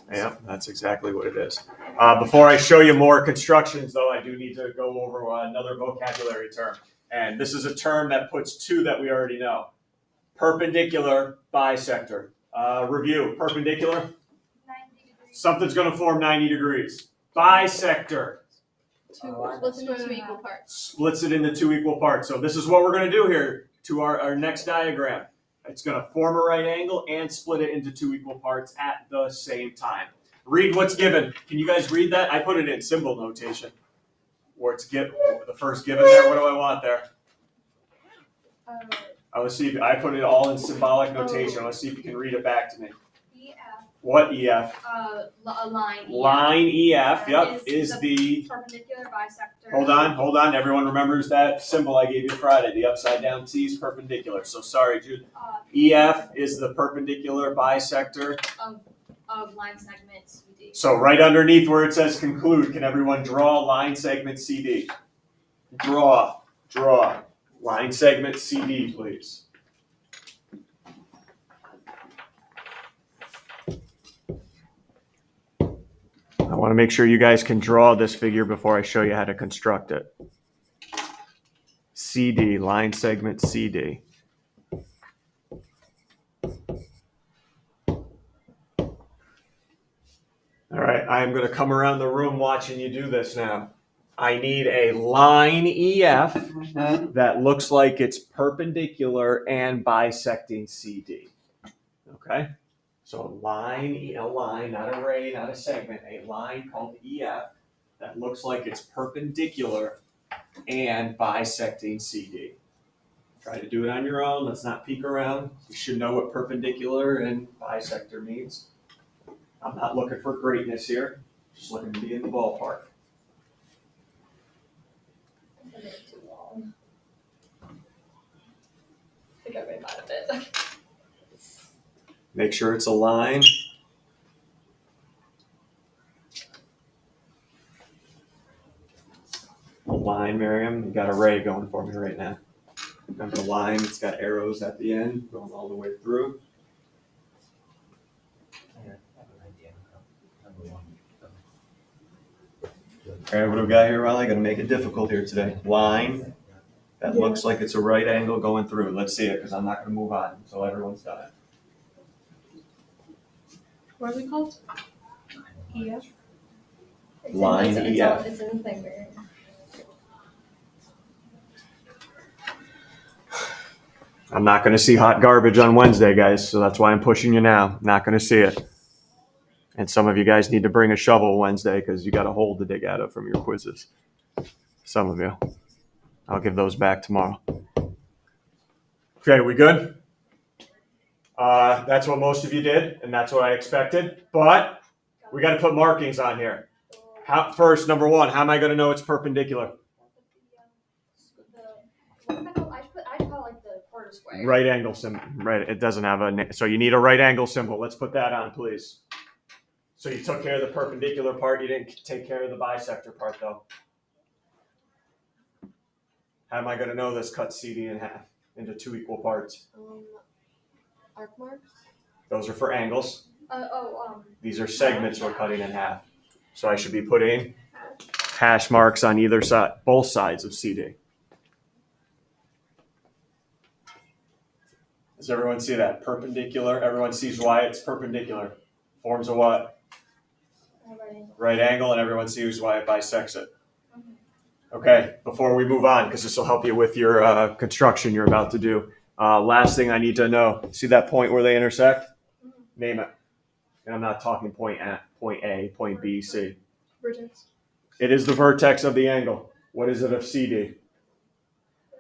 Yeah, that's exactly what it is. Before I show you more constructions, though, I do need to go over another vocabulary term. And this is a term that puts two that we already know. Perpendicular bisector. Review, perpendicular. 90 degrees. Something's going to form 90 degrees. Bisector. Splits into two equal parts. Splits it into two equal parts. So this is what we're going to do here to our next diagram. It's going to form a right angle and split it into two equal parts at the same time. Read what's given. Can you guys read that? I put it in symbol notation. Where it's the first given there. What do I want there? I want to see if I put it all in symbolic notation. I want to see if you can read it back to me. EF. What EF? A line. EF. Line EF. Yep. Is the perpendicular bisector. Hold on. Everyone remembers that symbol I gave you Friday. The upside down T is perpendicular. So sorry, Jude. EF is the perpendicular bisector of line segment CD. So right underneath where it says conclude, can everyone draw line segment CD? Draw. Line segment CD, please. I want to make sure you guys can draw this figure before I show you how to construct it. CD, line segment CD. All right, I am going to come around the room watching you do this now. I need a line EF that looks like it's perpendicular and bisecting CD. Okay? So a line, not a ray, not a segment, a line called EF that looks like it's perpendicular and bisecting CD. Try to do it on your own. Let's not peek around. You should know what perpendicular and bisector means. I'm not looking for greatness here. Just looking to be in the ballpark. Too long. I think I made mine a bit. Make sure it's a line. A line, Miriam. You got a ray going for me right now. Remember the line? It's got arrows at the end going all the way through. All right, what do we got here, Riley? Going to make it difficult here today. Line that looks like it's a right angle going through. Let's see it, because I'm not going to move on until everyone's done it. What are they called? EF. Line EF. It's in the thing there. I'm not going to see hot garbage on Wednesday, guys, so that's why I'm pushing you now. Not going to see it. And some of you guys need to bring a shovel Wednesday because you got a hole to dig out of from your quizzes. Some of you. I'll give those back tomorrow. Okay, we good? That's what most of you did, and that's what I expected. But we got to put markings on here. First, number one, how am I going to know it's perpendicular? I call like the quarter square. Right angle symbol. Right, it doesn't have a. So you need a right angle symbol. Let's put that on, please. So you took care of the perpendicular part. You didn't take care of the bisector part, though. How am I going to know this cuts CD in half into two equal parts? Arc marks? Those are for angles. These These are segments we're cutting in half. So I should be putting hash marks on either side, both sides of CD. Does everyone see that? Perpendicular. Everyone sees why it's perpendicular. Forms a what? Right angle, and everyone sees why it bisects it. Okay, before we move on, because this will help you with your construction you're about to do. Last thing I need to know, see that point where they intersect? Name it. And I'm not talking point A, point B, C. Vertex. It is the vertex of the angle. What is it of CD?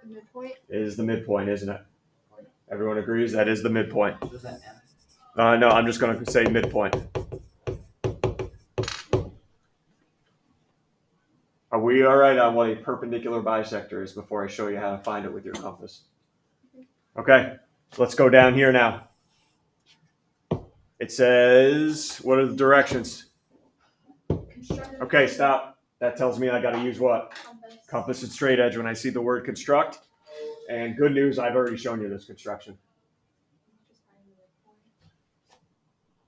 Midpoint. It is the midpoint, isn't it? Everyone agrees that is the midpoint. No, I'm just going to say midpoint. Are we all right on what a perpendicular bisector is before I show you how to find it with your compass? Okay, so let's go down here now. It says, what are the directions? Okay, stop. That tells me I got to use what? Compass and straight edge when I see the word construct. And good news, I've already shown you this construction.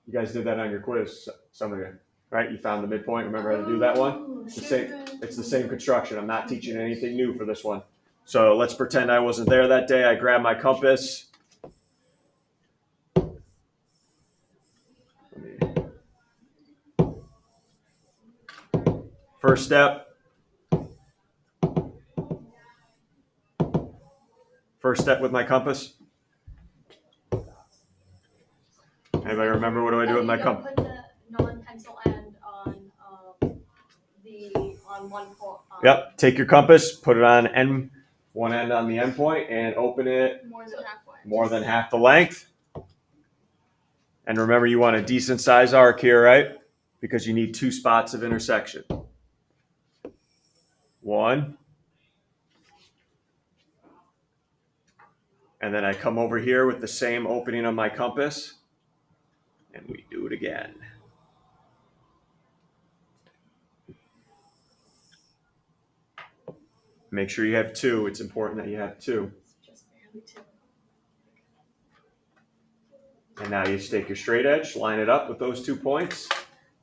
You guys did that on your quiz. Some of you, right? You found the midpoint. Remember how to do that one? It's the same construction. I'm not teaching anything new for this one. So let's pretend I wasn't there that day. I grab my compass. First step. First step with my compass. Anybody remember what do I do with my compass? Put the non-pencil end on one point. Yep. Take your compass, put it on one end on the end point, and open it more than half the length. And remember, you want a decent size arc here, right? Because you need 2 spots of intersection. 1. And then I come over here with the same opening on my compass, and we do it again. Make sure you have 2. It's important that you have 2. Just barely 2. And now you stake your straight edge, line it up with those 2 points.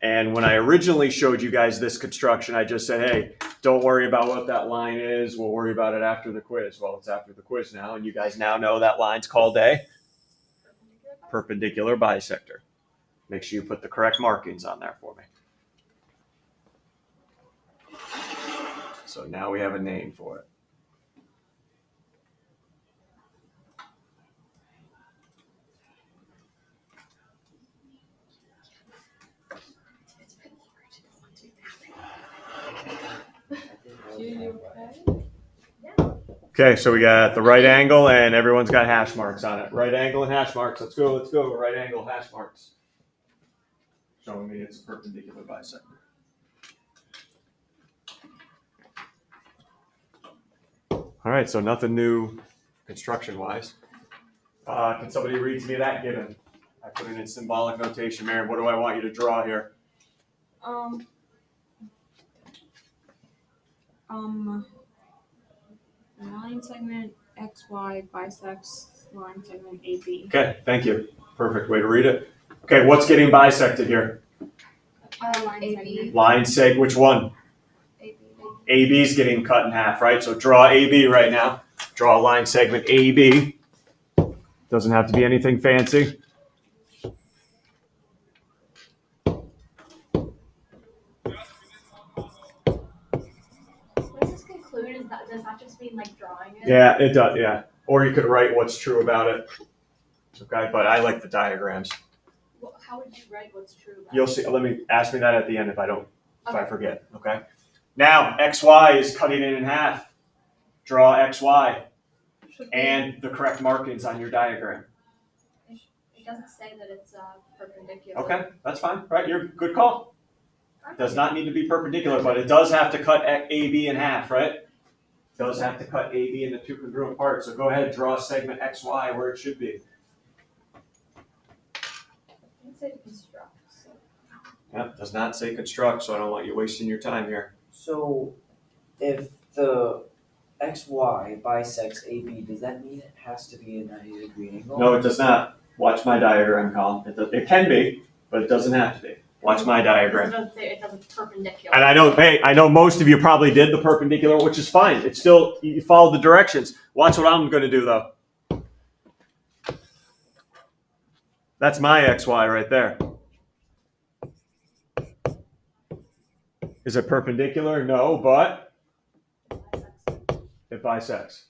And when I originally showed you guys this construction, I just said, hey, don't worry about what that line is. We'll worry about it after the quiz. Well, it's after the quiz now, and you guys now know that line's called a perpendicular bisector. Make sure you put the correct markings on there for me. So now we have a name for it. Okay, so we got the right angle, and everyone's got hash marks on it. Right angle and hash marks. Let's go. Right angle, hash marks. Showing me it's a perpendicular bisector. All right, so nothing new construction-wise. Can somebody read to me that given? I put it in symbolic notation. Mary, what do I want you to draw here? Line segment XY bisects line segment AB. Okay, thank you. Perfect way to read it. Okay, what's getting bisected here? Line segment. Line seg, which one? AB. AB is getting cut in half, right? So draw AB right now. Draw a line segment AB. Doesn't have to be anything fancy. What does this conclude? Does that just mean like drawing it? Yeah, it does, yeah. Or you could write what's true about it. Okay, but I like the diagrams. Well, how would you write what's true about You'll see. Let me ask me that at the end if I forget. Okay. Now XY is cutting it in half. Draw XY and the correct markings on your diagram. It doesn't say that it's perpendicular. Okay, that's fine. Right, you're good call. It does not need to be perpendicular, but it does have to cut AB in half, right? It does have to cut AB into 2 congruent parts. So go ahead and draw segment XY where it should be. It didn't say construct. So. Yep, does not say construct, so I don't want you wasting your time here. So, if the XY bisects AB, does that mean it has to be a 90-degree angle? No, it does not. Watch my diagram, Colin. It can be, but it doesn't have to be. Watch my diagram. It doesn't say it doesn't perpendicular. And I know most of you probably did the perpendicular, which is fine. It's still, you follow the directions. Watch what I'm going to do, though. That's my XY right there. Is it perpendicular? No, but it bisects.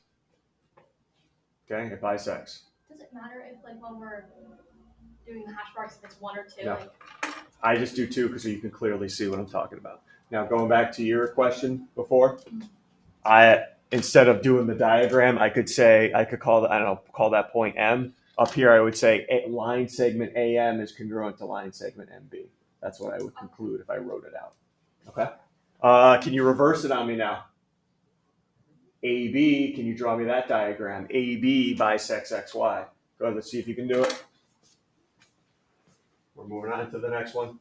Okay, it bisects. Does it matter if like when we're doing the hash marks if it's 1 or 2? No. Like, I just do 2 because you can clearly see what I'm talking about. Now, going back to your question before, instead of doing the diagram, I could call that point M. Up here, I would say line segment AM is congruent to line segment MB. That's what I would conclude if I wrote it out. Okay. Can you reverse it on me now? AB, can you draw me that diagram? AB bisects XY. Go ahead, let's see if you can do it. We're moving on to the next one.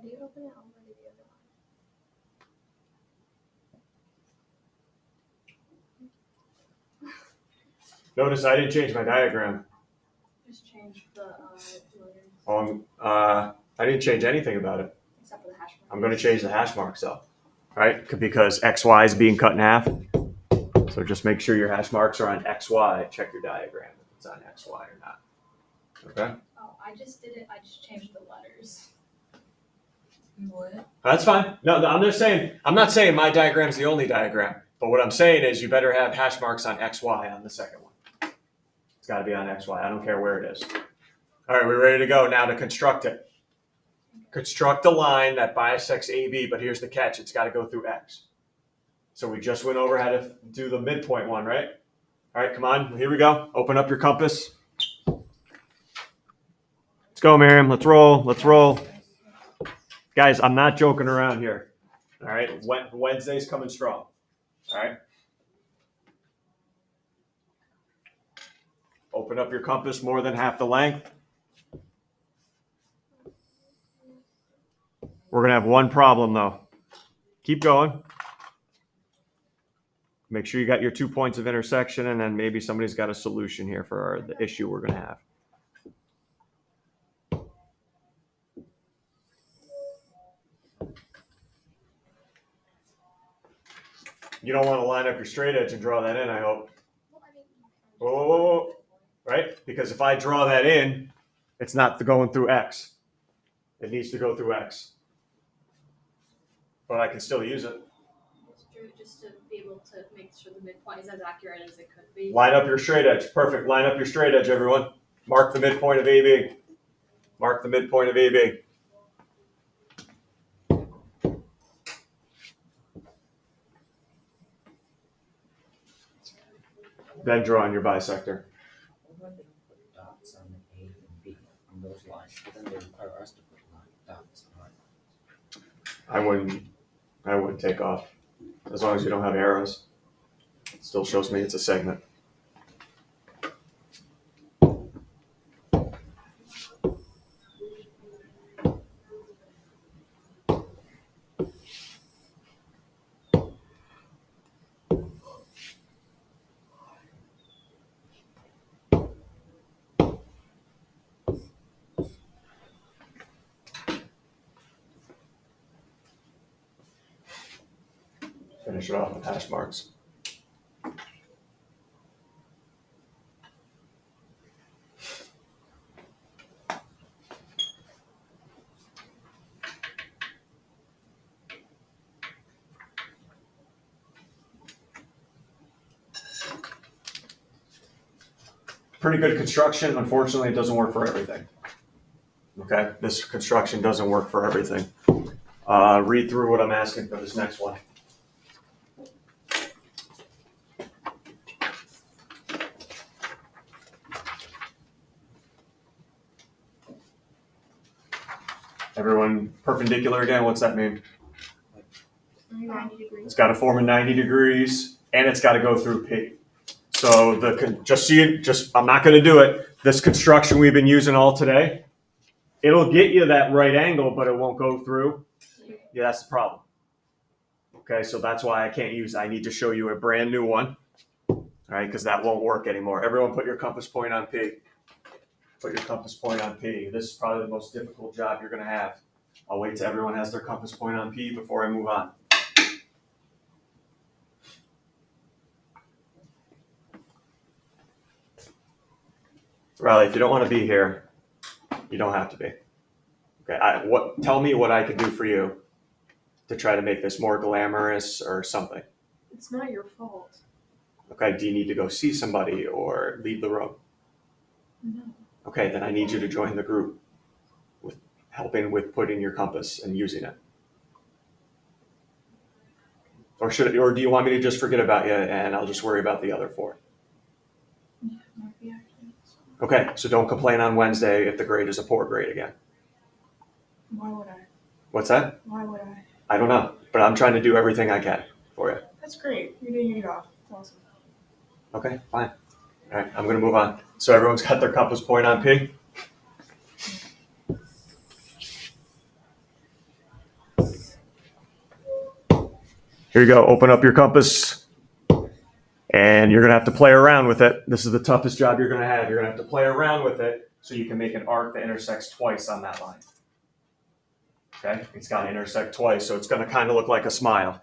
do you open it? I'll read the other one. Notice I didn't change my diagram. Just change the Oh, letters. I didn't change anything about it. Except for the hash marks. I'm going to change the hash marks though, right? Because XY is being cut in half. So just make sure your hash marks are on XY. Check your diagram if it's on XY or not. Okay? Oh, I just did it. I just changed the letters. What? That's fine. No, I'm just saying, I'm not saying my diagram's the only diagram. But what I'm saying is you better have hash marks on XY on the second one. It's got to be on XY. I don't care where it is. All right, we're ready to go now to construct it. Construct a line that bisects AB, but here's the catch. It's got to go through X. So we just went over how to do the midpoint one, right? All right, come on. Here we go. Open up your compass. Let's go, Miriam. Let's roll. Let's roll. Guys, I'm not joking around here. All right, Wednesday's coming strong. All right. Open up your compass more than half the length. We're going to have one problem, though. Keep going. Make sure you got your 2 points of intersection, and then maybe somebody's got a solution here for the issue we're going to have. You don't want to line up your straight edge and draw that in, I hope. Well, I mean, Whoa, whoa, whoa, whoa. Right? Because if I draw that in, it's not going through X. It needs to go through X. But I can still use it. Just to be able to make sure the midpoint is as accurate as it could be. Line up your straight edge. Perfect. Line up your straight edge, everyone. Mark the midpoint of AB. Mark the midpoint of AB. Then draw on your bisector. Why would they put dots on A and B on those lines? But then they require us to put dots on I wouldn't take off. As long as you don't have arrows. It still shows me it's a segment. Finish it off with hash marks. Pretty good construction. Unfortunately, it doesn't work for everything. Okay, this construction doesn't work for everything. Read through what I'm asking for this next one. Everyone perpendicular again, what's that mean? 90 degrees. It's got to form a 90 degrees and it's got to go through P. So I'm not going to do it. This construction we've been using all today, it'll get you that right angle, but it won't go through. Yeah, that's the problem. Okay, so that's why I need to show you a brand new one. All right, because that won't work anymore. Everyone put your compass point on P. Put your compass point on P. This is probably the most difficult job you're going to have. I'll wait till everyone has their compass point on P before I move on. Riley, if you don't want to be here, you don't have to be. Okay, tell me what I can do for you to try to make this more glamorous or something. it's not your fault. Okay, do you need to go see somebody or leave the room? No. Okay, then I need you to join the group with helping with putting your compass and using it. Or do you want me to just forget about you and I'll just worry about the other four? Yeah, might be actually. Okay, so don't complain on Wednesday if the grade is a poor grade again. Why would I? What's that? Why would I? I don't know, but I'm trying to do everything I can for you. That's great. You're doing your job. It's awesome. Okay, fine. All right, I'm going to move on. So everyone's got their compass point on P? Here you go. Open up your compass. And you're going to have to play around with it. This is the toughest job you're going to have. You're going to have to play around with it so you can make an arc that intersects twice on that line. Okay? It's got to intersect twice, so it's going to kind of look like a smile.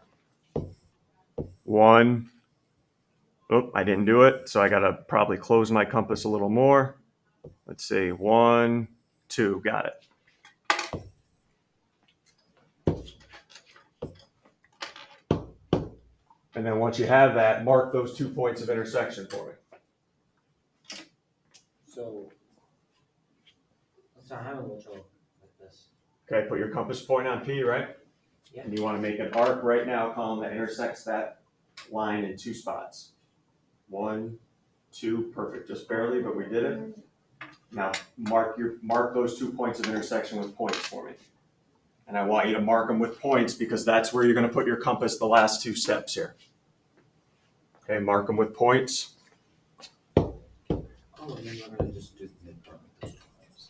One. Oh, I didn't do it, so I got to probably close my compass a little more. Let's see. 1, 2. Got it. And then once you have that, mark those 2 points of intersection for me. So, I'm having a little trouble with this. Okay, put your compass point on P, right? Yeah. And you want to make an arc right now, column that intersects that line in 2 spots. 1, 2, perfect, just barely, but we did it. Now mark those 2 points of intersection with points for me. And I want you to mark them with points because that's where you're going to put your compass the last 2 steps here. Okay, mark them with points. Oh, and then we're gonna just do the midpoint with those 2 points.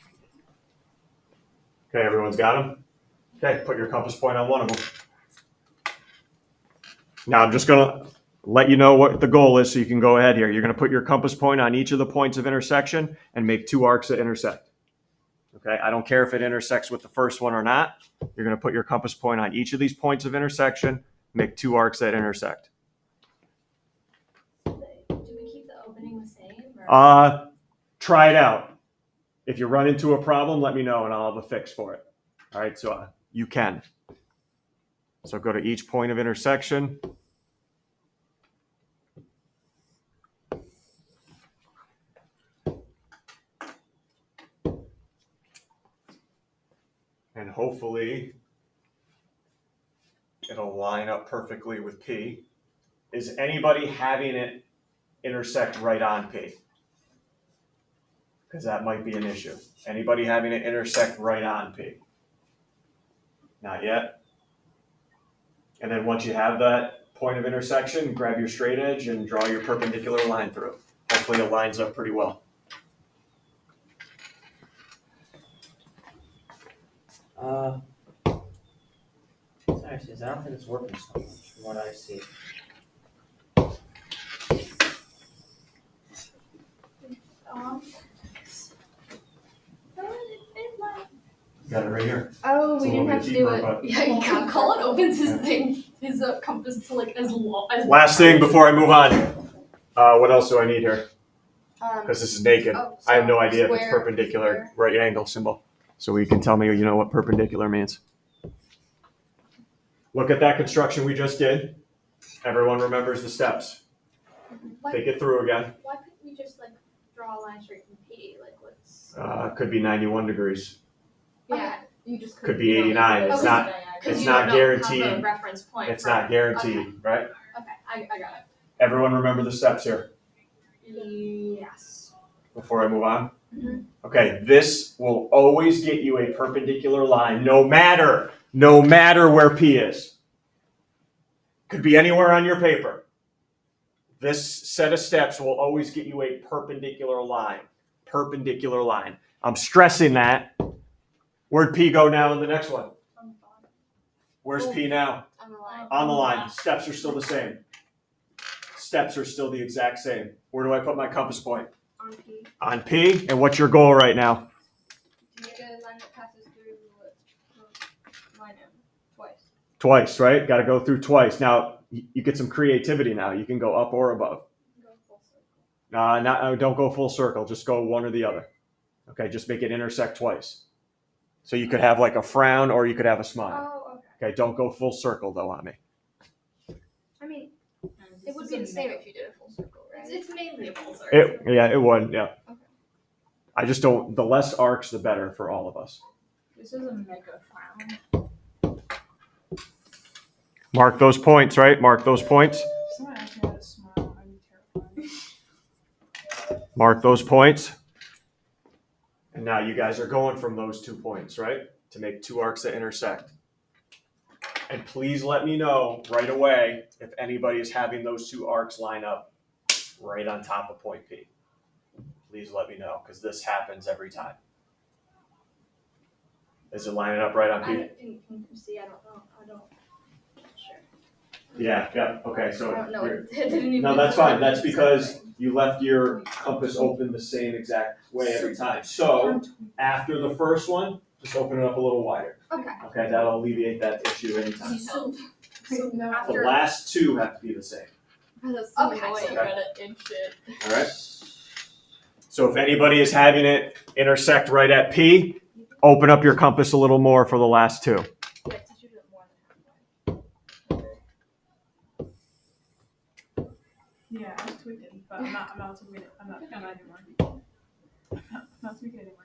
Okay, everyone's got them? Okay, put your compass point on one of them. Now I'm just going to let you know what the goal is so you can go ahead here. You're going to put your compass point on each of the points of intersection and make 2 arcs that intersect. Okay, I don't care if it intersects with the first one or not. You're going to put your compass point on each of these points of intersection, make 2 arcs that intersect. Do we keep the opening the same? Or? Try it out. If you run into a problem, let me know and I'll have a fix for it. All right, so you can. So go to each point of intersection. And hopefully it'll line up perfectly with P. Is anybody having it intersect right on P? Because that might be an issue. Anybody having it intersect right on P? Not yet. And then once you have that point of intersection, grab your straight edge and draw your perpendicular line through. Hopefully it lines up pretty well. Actually, I don't think it's working so much from what I see. Got it right here. Oh, It's we a didn't little have bit to do deeper, it. but- Yeah, Colin opens his thing, his compass to like as long as. Last thing before I move on. What else do I need here? Because this is naked. I have no idea if it's perpendicular, right angle symbol. So you can tell me, you know, what perpendicular means. Look at that construction we just did. Everyone remembers the steps. Think it through again. Why couldn't we just like draw a line straight from P? Like what's? Could be 91 degrees. Yeah, you just Could be 89. It's not. It's not guaranteed. Have a reference point. It's not guaranteed, right? Okay, I got it. Everyone remember the steps here Yes. before I move on? Mhm. Okay, this will always get you a perpendicular line, no matter where P is. Could be anywhere on your paper. This set of steps will always get you a perpendicular line. Perpendicular line. I'm stressing that. Where'd P go now in the next one? On the bottom. Where's P now? On the line. On the line. Steps are still the same. Steps are still the exact same. Where do I put my compass point? On P. On P. And what's your goal right now? To make a line that passes through the line M twice. Twice, right? Got to go through twice. Now, you get some creativity now. You can go up or above. Go full circle. Don't go full circle. Just go one or the other. Okay, just make it intersect twice. So you could have like a frown or you could have a smile. Oh, okay. Okay, don't go full circle though on me. I mean, it would be the same if you did a full circle, right? It's mainly a full circle. It would, yeah. Okay. I just don't, the less arcs, the better for all of us. This is a mega frown. Mark those points, right? Mark those points. If someone asked me how to smile, I'd be terrified. Mark those points. And now you guys are going from those 2 points, right? To make 2 arcs that intersect. And please let me know right away if anybody is having those 2 arcs line up right on top of point P. Please let me know, because this happens every time. Is it lining up right on I P? didn't see. I don't know. Sure. Yeah, okay, so. I don't know. you're- It didn't even. No, that's fine, that's because you left your compass open the same exact way every time. So, after the first one, just open it up a little wider. Okay. Okay, that'll alleviate that issue anytime. So The after. last two have to be the same, That's so Okay, so annoying. you gotta inch it. alright? So if anybody is having it intersect right at P, open up your compass a little more for the last two. Yeah, it's usually more than halfway. Yeah, I was tweaking, but I'm not tweaking it. I'm not anymore. I'm not tweaking it anymore.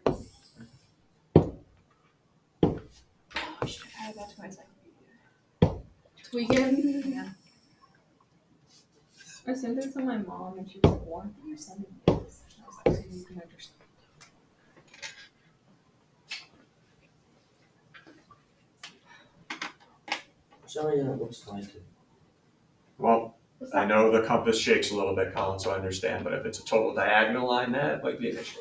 Oh, I should have added that to my encyclopedia. Tweaking. Yeah. I sent it to my mom and she was like, "Why are you sending this?" I was like, "So you can understand." For some reason it looks slanted. Well, I know the compass shakes a little bit, Colin, so I understand, but if it's a total diagonal line, that might be an issue.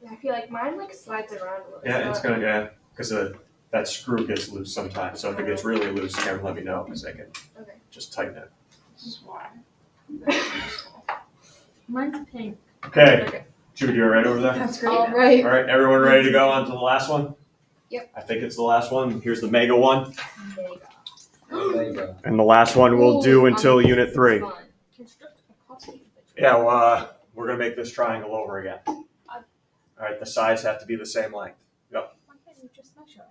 Yeah, I feel like mine like slides around a little. Yeah, it's so- gonna, yeah, because that screw gets loose sometimes, so if it gets really loose, Karen, let me know, because I can Okay. just tighten it. This is why. Mine's pink. Okay, Okay. Judy, you all right over there? That's great. All right. All right, everyone ready to go on to the last one? Yep. I think it's the last one. Here's the mega one. There you There you go. And the last one we'll do Ooh, until unit 3. Fun. Construct a copy. Yeah, well, we're gonna make this triangle over again. All right, the sides have to be the same length. Why can't you just measure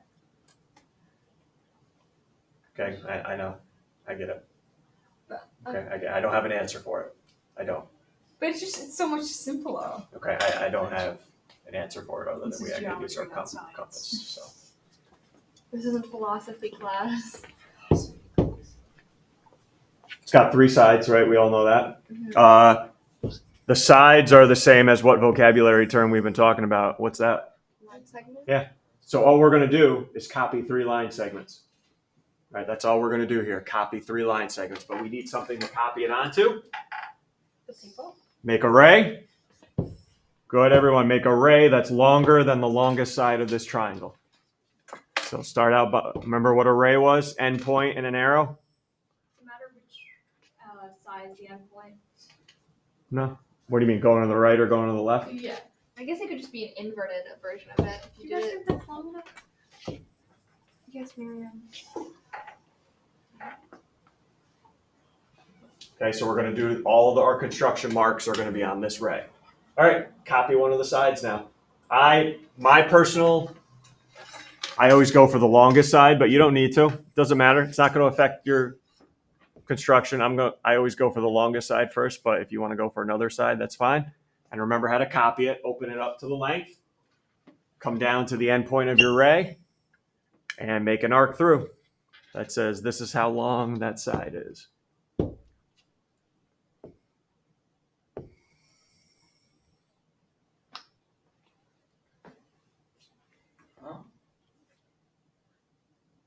it? Okay, I know, I get it. Okay, I don't have an answer for it. I don't. But it's so much simpler. Okay, I don't have an answer for it other This than we is actually use our geometry, not compass. So This isn't philosophy class. it's got 3 sides, right? We all know that. Mhm. The sides are the same as what vocabulary term we've been talking about. What's that? Line segment. Yeah. So all we're gonna do is copy 3 line segments. All right, that's all we're gonna do here. Copy 3 line segments, but we need something to copy it onto. The people. Make a ray. Good, everyone. Make a ray that's longer than the longest side of this triangle. So start out. Remember what a ray was? End point and an arrow. No matter which size the end point. No. What do you mean? Going to the right or going to the left? Yeah. I guess it could just be an inverted version of it if you did it. that's long enough? Yes, Miriam. Okay, so we're going to do all of our construction marks are going to be on this ray. All right, copy one of the sides now. I always go for the longest side, but you don't need to. Doesn't matter. It's not going to affect your construction. I always go for the longest side first, but if you want to go for another side, that's fine. And remember how to copy it. Open it up to the length. Come down to the end point of your ray and make an arc through. That says this is how long that side is.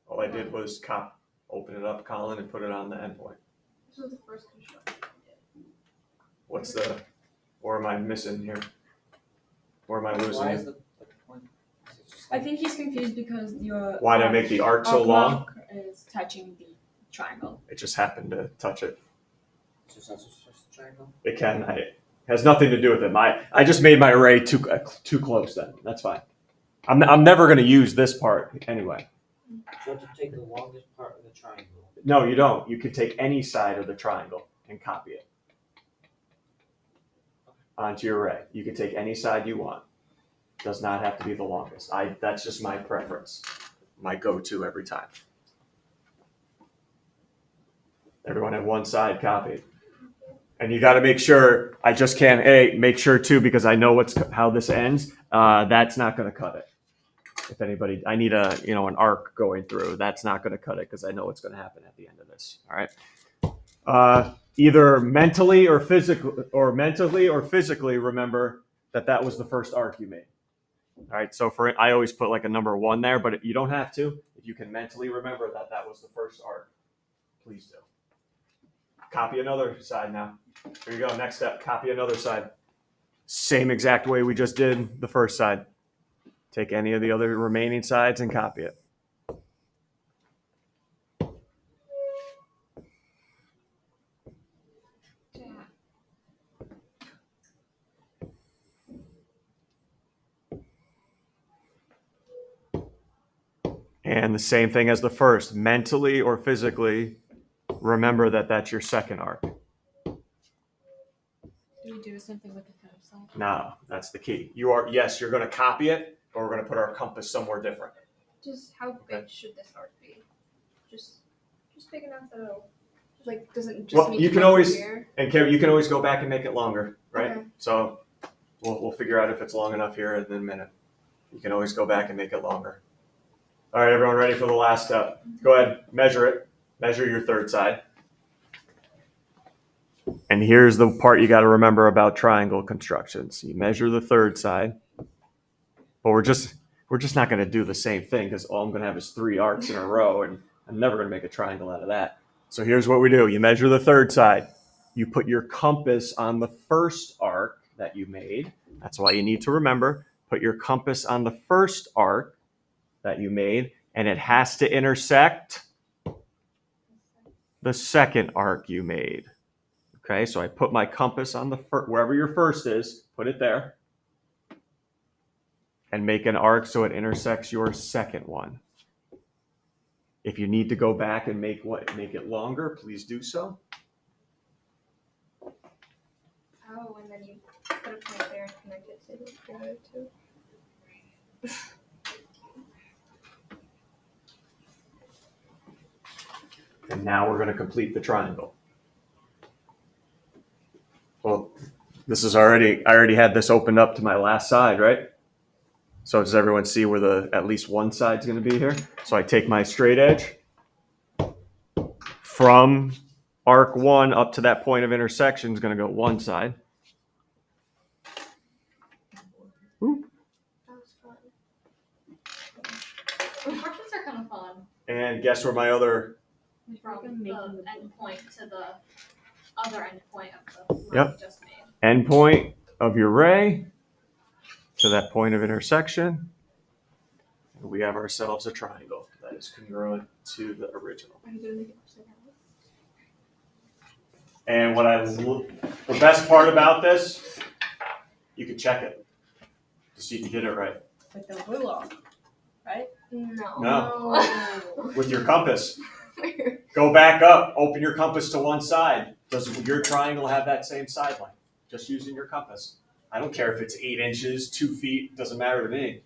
All I did was open it up, Colin, and put it on the endpoint. This was the first construction. Where am I missing here? Where am I losing Why it? is the point? Is it just I think he's confused because your Why did I make the arc so long? mark is touching the triangle. It just happened to touch it. it's just not just a triangle? It can. It has nothing to do with it. I just made my array too close then. That's fine. I'm never going to use this part anyway. So you have to take the longest part of the triangle. No, you don't. You can take any side of the triangle and copy it onto your array. You can take any side you want. Does not have to be the longest. That's just my preference, my go-to every time. Everyone have one side copied. And you got to make sure, I just can't, make sure too, because I know how this ends, that's not going to cut it. If anybody, I need an arc going through. That's not going to cut it because I know what's going to happen at the end of this. All right. Either mentally or physically remember that was the first arc you made. All right. So I always put like a number 1 there, but you don't have to. If you can mentally remember that was the first arc, please do. Copy another side now. Here you go. Next step. Copy another side. Same exact way we just did the first side. Take any of the other remaining sides and copy it. And the same thing as the first. Mentally or physically, remember that that's your second arc. Do we do something with the third side? Now, that's the key. You're going to copy it, but we're going to put our compass somewhere different. Just how big should this arc be? Just big enough that it'll like doesn't just Well, need you to can come from always- here. And Karen, you can always go back and make it longer, right? Okay. So we'll figure out if it's long enough here in a minute. You can always go back and make it longer. All right, everyone ready for the last step? Go ahead, measure it. Measure your third side. And here's the part you got to remember about triangle constructions. You measure the third side, but we're just not going to do the same thing because all I'm going to have is 3 arcs in a row, and I'm never going to make a triangle out of that. So here's what we do. You measure the third side. You put your compass on the first arc that you made. That's why you need to remember, put your compass on the first arc that you made, and it has to intersect the second arc you made. Okay, so I put my compass on the wherever your first is, put it there, and make an arc so it intersects your second one. If you need to go back and make it longer, please do so. Oh, and then you put a point there and connect it to the other two. And now we're going to complete the triangle. Well, I already had this opened up to my last side, right? So does everyone see where at least one side's going to be here? So I take my straight edge from arc 1 up to that point of intersection is going to go one side. Ooh. That was fun. Constructions are kind of fun. And guess where my other From the the end point to the other end point of the line Yep. we just made. endpoint of your ray to that point of intersection? We have ourselves a triangle that is congruent to the original. Are you gonna make it upside down? And the best part about this, you can check it to see if you did it right. Like the glue off. No. No. With your compass. Go back up, open your compass to one side. Does your triangle have that same side line? Just using your compass. I don't care if it's 8 inches, 2 feet, doesn't matter to me.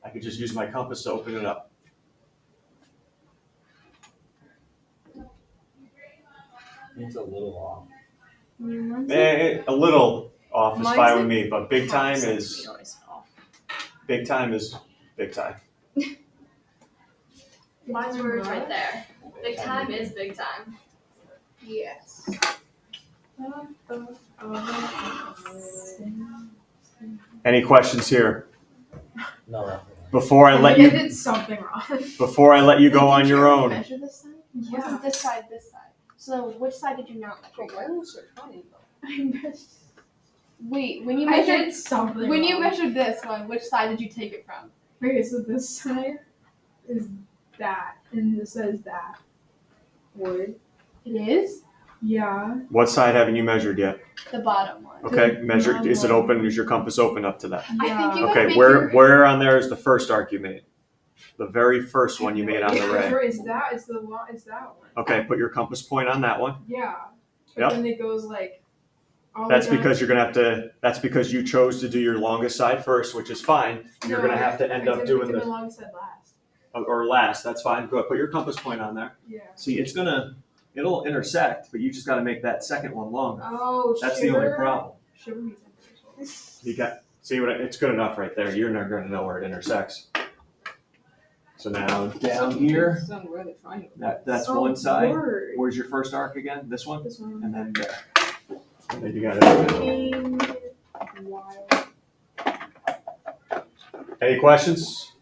I could just use my compass to open it up. It's a little off. A little off is Mine's fine with like me, but big time half is centimeter off. big time is big time. Mine's words right there. Big time is big time. Yes. Any questions here? No, not Before I let I you did something wrong. before I let you go on Did your own. Measure this side? Yeah. Wasn't this side this side? So which side did you not measure? Why was your triangle? I measured. Wait, when you I measured did something when you wrong. measured this one, which side did you take it from? Okay, so this side is that, and this side is that. Wood. It is Yeah. What side haven't you measured yet? the bottom one. Okay, measure. Is it open? Is your compass open up to that? I think you gotta Okay, make where on there is the first arc you made? The very first one you made on the ray. Where is that? It's the one. It's that one. Okay, put your compass point on that one. Yeah. But Yep. then it goes like. All the That's way down. because you're gonna have to. That's because you chose to do your longest side first, which is fine. You're No, gonna have to end I up did- doing I did the the long side last. or last. That's fine. Go put your compass point on there. Yeah. See, it'll intersect, but you just got to make that second one longer. Oh, That's the only problem. Shiver me timbers. You got it's good enough right there. You're not going to know where it intersects. So now down here, that's Oh, one side. word. Where's your first arc again? This one, This one. and then there. And then you got it. Wild. Any questions?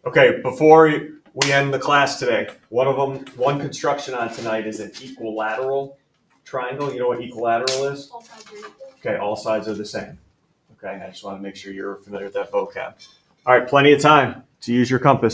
Okay, before we end the class today, one construction on tonight is an equilateral triangle. You know what equilateral is? All sides are equal. Okay, all sides are the same. Okay, I just want to make sure you're familiar with that vocab. All right, plenty of time to use your compass.